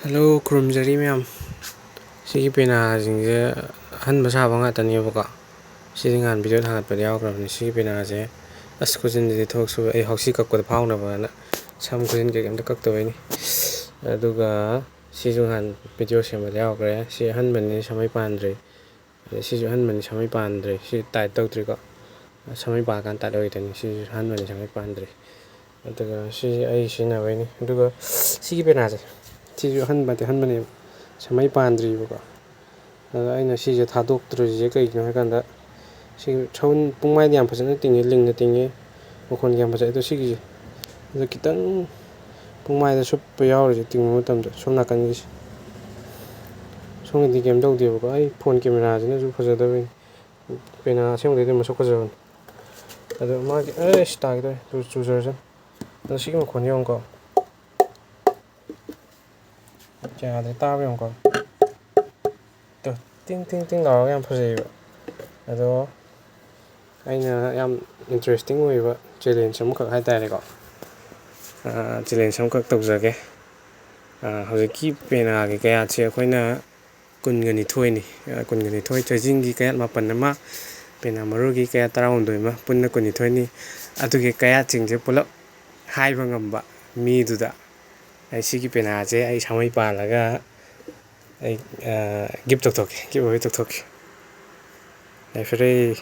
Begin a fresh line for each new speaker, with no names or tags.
Hello ꯈꯨꯔꯨꯝꯖꯔꯤ ꯃꯌꯥꯝ. ꯁꯤꯒꯤ ꯄꯦꯅꯥꯁꯤꯡꯁꯦ ꯑꯍꯟꯕ ꯁꯥꯕ ꯉꯥꯛꯇꯅꯦꯕꯀꯣ. ꯁꯤꯗꯤ ꯅꯍꯥꯟ ꯚꯤꯗꯤꯑꯣ ꯊꯥꯒꯠꯄꯗ ꯌꯥꯎꯈ꯭ꯔꯕꯅꯤ. ꯁꯤꯒꯤ ꯄꯦꯅꯥꯁꯦ ꯈꯨꯖꯤꯟꯁꯤꯗꯤ ꯊꯕꯛ ꯁꯨꯕ ꯑꯩ ꯍꯥꯎꯁꯤ ꯀꯛꯄꯗ ꯐꯥꯎꯅꯕꯅ ꯁꯝ ꯈꯨꯖꯤꯟ ꯀꯩꯝꯇ ꯀꯛꯇꯕꯩꯅꯤ. ꯑꯗꯨꯒ ꯁꯤꯁꯨ ꯅꯍꯥꯟ ꯚꯤꯗꯤꯑꯣ ꯁꯦꯝꯕꯗ ꯌꯥꯎꯈ꯭ꯔꯦ. ꯁꯤ ꯑꯍꯟꯕꯅꯤ, ꯁꯃꯩ ꯄꯥꯟꯗ꯭ꯔꯤ. ꯁꯤꯁꯨ ꯑꯍꯟꯕꯅꯤ, ꯁꯃꯩ ꯄꯥꯟꯗ꯭ꯔꯤ. ꯁꯤ ꯇꯥꯏꯠ ꯇꯧꯗ꯭ꯔꯤꯀꯣ. ꯁꯃꯩ ꯄꯥꯜꯂꯀꯥꯟꯗ ꯇꯥꯏꯠ ꯑꯣꯏꯗꯣꯏꯅꯤ. ꯁꯤꯁꯨ ꯑꯍꯟꯕꯅꯤ, ꯁꯃꯩ ꯄꯥꯟꯗ꯭ꯔꯤ. ꯑꯗꯨꯒ ꯁꯤ ꯑꯩ ꯁꯤꯖꯤꯟꯅꯕꯩꯅꯤ. ꯑꯗꯨꯒ ꯁꯤꯒꯤ ꯄꯦꯅꯥꯁꯦ ꯁꯤꯁꯨ ꯑꯍꯟꯕꯅꯦꯕ, ꯁꯃꯩ ꯄꯥꯟꯗ꯭ꯔꯤꯕꯀꯣ. ꯑꯗꯣ ꯑꯩꯅ ꯁꯤꯁꯦ ꯊꯥꯗꯣꯛꯇ꯭ꯔꯤꯁꯦ ꯀꯩꯒꯤꯅꯣ ꯍꯥꯏꯀꯥꯟꯗ ꯁꯤ ꯄꯨꯡꯃꯥꯏꯗꯤ ꯌꯥꯝ ꯐꯖꯅ ꯇꯤꯡꯉꯤ, ꯂꯤꯡꯅ ꯇꯤꯡꯉꯤ, ꯃꯈꯣꯟ ꯌꯥꯝ ꯐꯖꯩ. ꯑꯗꯣ ꯁꯤꯒꯤꯁꯦ ꯑꯗꯣ ꯈꯤꯇꯪ ꯄꯨꯡꯃꯥꯏꯗ ꯁꯨꯞꯄ ꯌꯥꯎꯔꯤꯁꯦ ꯇꯤꯡꯕ ꯃꯇꯝꯗ ꯁꯣꯝ ꯅꯥꯀꯟꯒꯤꯁꯦ, ꯁꯣꯝꯒꯤꯗꯤ ꯀꯩꯝ ꯇꯧꯗꯦꯕꯀꯣ. ꯑꯩ ꯐꯣꯟ ꯀꯦꯃꯦꯔꯥꯁꯤꯅꯁꯨ ꯐꯖꯗꯕꯩꯅꯤ. ꯄꯦꯅꯥ ꯑꯁꯦꯡꯕꯗꯩꯗꯤ ꯃꯁꯛ ꯐꯖꯕꯅꯤ. ꯑꯗꯣ ꯃꯥꯒꯤ ꯇꯥꯒꯤꯗꯧꯔꯦ ꯆꯨꯖꯔꯁꯅꯨ. ꯑꯗꯣ ꯁꯤꯒꯤ ꯃꯈꯣꯟ ꯌꯦꯡꯉꯨꯀꯣ. ꯌꯥꯗ꯭ꯔꯦ, ꯇꯥꯕ ꯌꯦꯡꯉꯨꯀꯣ. ꯇꯤꯡ ꯇꯤꯡ ꯇꯤꯡ ꯂꯥꯎꯔꯒ ꯌꯥꯝ ꯐꯖꯩꯌꯦꯕ. ꯑꯗꯣ ꯑꯩꯅ ꯌꯥꯝ ꯏꯟꯇꯔꯦꯁꯇꯤꯡ ꯑꯣꯏꯕ ꯆꯦꯂꯦꯟꯖ ꯑꯃꯈꯛ ꯍꯥꯏꯇꯥꯔꯦꯀꯣ. ꯆꯦꯂꯦꯟꯖ ꯑꯃꯈꯛ ꯇꯧꯖꯒꯦ. ꯍꯧꯖꯤꯛꯀꯤ ꯄꯦꯅꯥꯒꯤ ꯀꯌꯥꯠꯁꯦ ꯑꯩꯈꯣꯏꯅ ꯀꯨꯟꯒ ꯅꯤꯊꯣꯏꯅꯤ. ꯀꯨꯟꯒ ꯅꯤꯊꯣꯏ. ꯆꯩꯖꯤꯡꯒꯤ ꯀꯌꯥꯠ 7 ꯑꯃ, ꯄꯦꯅꯥ ꯃꯔꯨꯒꯤ ꯀꯌꯥꯠ 12 ꯑꯃ, ꯄꯨꯟꯅ 12ꯅꯤ. ꯑꯗꯨꯒꯤ ꯀꯌꯥꯠꯁꯤꯡꯁꯦ ꯄꯨꯂꯞ ꯍꯥꯏꯕ ꯉꯝꯕ ꯃꯤꯗꯨꯗ ꯑꯩ ꯁꯤꯒꯤ ꯄꯦꯅꯥꯁꯦ ꯑꯩ ꯁꯃꯩ ꯄꯥꯜꯂꯒ ꯑꯩ ꯒꯤꯐ ꯑꯋꯦ ꯇꯧꯊꯣꯛꯀꯦ. ꯌꯥꯏꯐꯔꯦ.